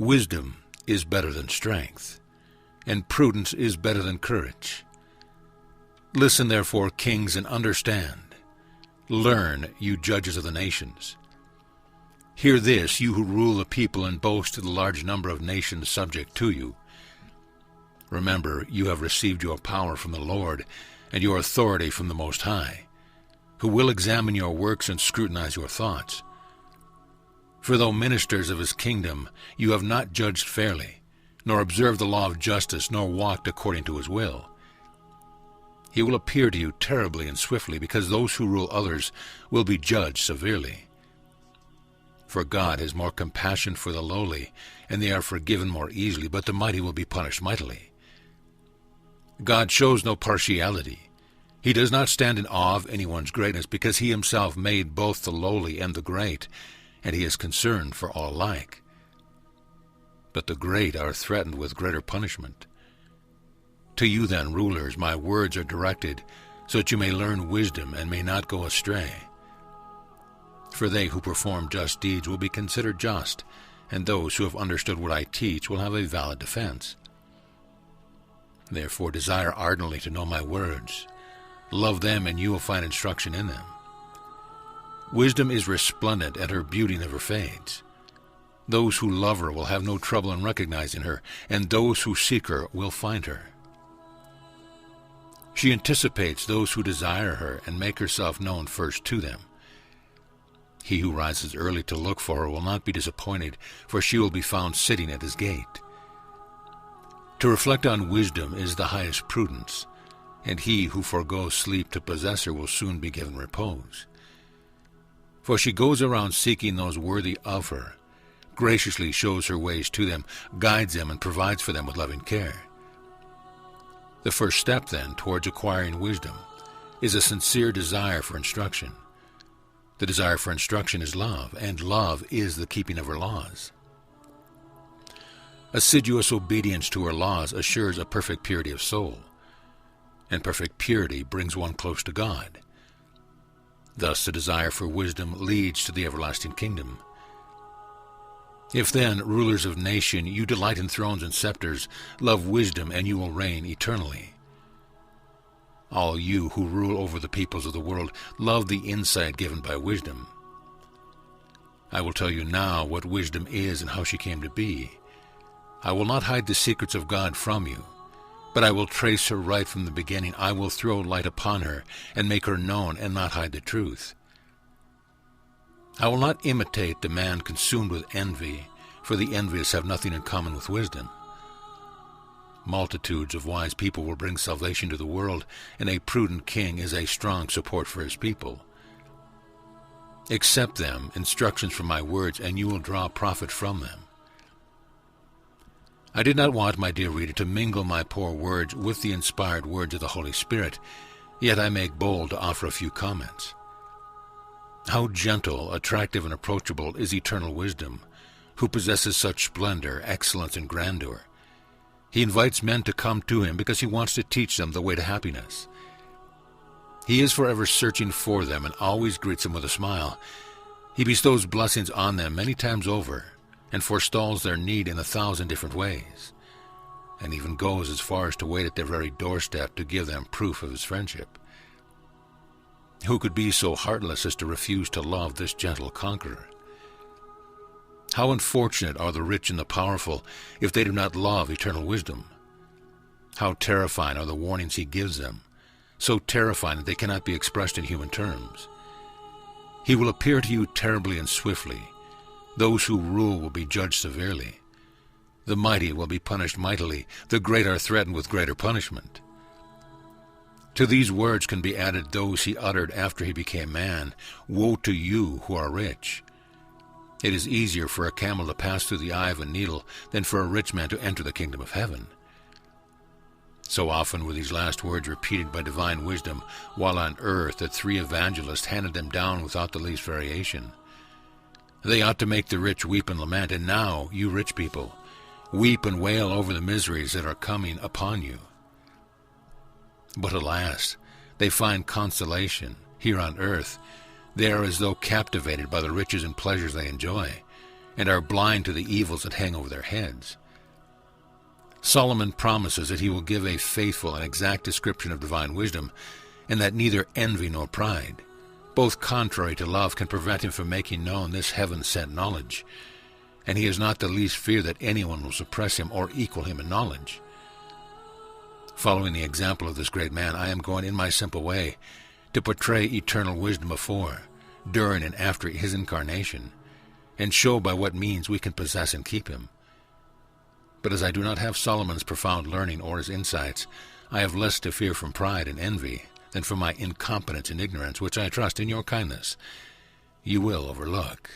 Wisdom is better than strength, and prudence is better than courage. Listen therefore, kings, and understand. Learn, you judges of the nations. Hear this, you who rule the people and boast of the large number of nations subject to you. Remember, you have received your power from the Lord, and your authority from the Most High, who will examine your works and scrutinize your thoughts. For though ministers of his kingdom, you have not judged fairly, nor observed the law of justice, nor walked according to his will. He will appear to you terribly and swiftly, because those who rule others will be judged severely. For God has more compassion for the lowly, and they are forgiven more easily, but the mighty will be punished mightily. God shows no partiality. He does not stand in awe of anyone's greatness, because he himself made both the lowly and the great, and he is concerned for all alike. But the great are threatened with greater punishment. To you then, rulers, my words are directed, so that you may learn wisdom and may not go astray. For they who perform just deeds will be considered just, and those who have understood what I teach will have a valid defense. Therefore desire ardently to know my words. Love them, and you will find instruction in them. Wisdom is resplendent, and her beauty never fades. Those who love her will have no trouble in recognizing her, and those who seek her will find her. She anticipates those who desire her, and make herself known first to them. He who rises early to look for her will not be disappointed, for she will be found sitting at his gate. To reflect on wisdom is the highest prudence, and he who forgoes sleep to possess her will soon be given repose. For she goes around seeking those worthy of her, graciously shows her ways to them, guides them, and provides for them with loving care. The first step, then, towards acquiring wisdom is a sincere desire for instruction. The desire for instruction is love, and love is the keeping of her laws. Assiduous obedience to her laws assures a perfect purity of soul, and perfect purity brings one close to God. Thus the desire for wisdom leads to the everlasting kingdom. If then, rulers of nation, you delight in thrones and scepters, love wisdom, and you will reign eternally. All you who rule over the peoples of the world, love the insight given by wisdom. I will tell you now what wisdom is and how she came to be. I will not hide the secrets of God from you, but I will trace her right from the beginning. I will throw light upon her, and make her known, and not hide the truth. I will not imitate the man consumed with envy, for the envious have nothing in common with wisdom. Multitudes of wise people will bring salvation to the world, and a prudent king is a strong support for his people. Accept them, instructions from my words, and you will draw profit from them. I did not want, my dear reader, to mingle my poor words with the inspired words of the Holy Spirit, yet I make bold to offer a few comments. How gentle, attractive, and approachable is eternal wisdom, who possesses such splendor, excellence, and grandeur. He invites men to come to him because he wants to teach them the way to happiness. He is forever searching for them and always greets them with a smile. He bestows blessings on them many times over and forestalls their need in 1,000 different ways, and even goes as far as to wait at their very doorstep to give them proof of his friendship. Who could be so heartless as to refuse to love this gentle conqueror? How unfortunate are the rich and the powerful if they do not love eternal wisdom. How terrifying are the warnings he gives them, so terrifying that they cannot be expressed in human terms. He will appear to you terribly and swiftly. Those who rule will be judged severely. The mighty will be punished mightily. The great are threatened with greater punishment. To these words can be added those he uttered after he became man. Woe to you who are rich! It is easier for a camel to pass through the eye of a needle than for a rich man to enter the kingdom of heaven. So often were these last words repeated by divine wisdom while on earth that 3 evangelists handed them down without the least variation. They ought to make the rich weep and lament, and now, you rich people, weep and wail over the miseries that are coming upon you. But alas, they find consolation here on earth. They are as though captivated by the riches and pleasures they enjoy, and are blind to the evils that hang over their heads. Solomon promises that he will give a faithful and exact description of divine wisdom, and that neither envy nor pride, both contrary to love, can prevent him from making known this heaven-sent knowledge, and he has not the least fear that anyone will suppress him or equal him in knowledge. Following the example of this great man, I am going in my simple way to portray eternal wisdom before, during, and after his incarnation, and show by what means we can possess and keep him. But as I do not have Solomon's profound learning or his insights, I have less to fear from pride and envy than from my incompetence and ignorance, which I trust in your kindness you will overlook.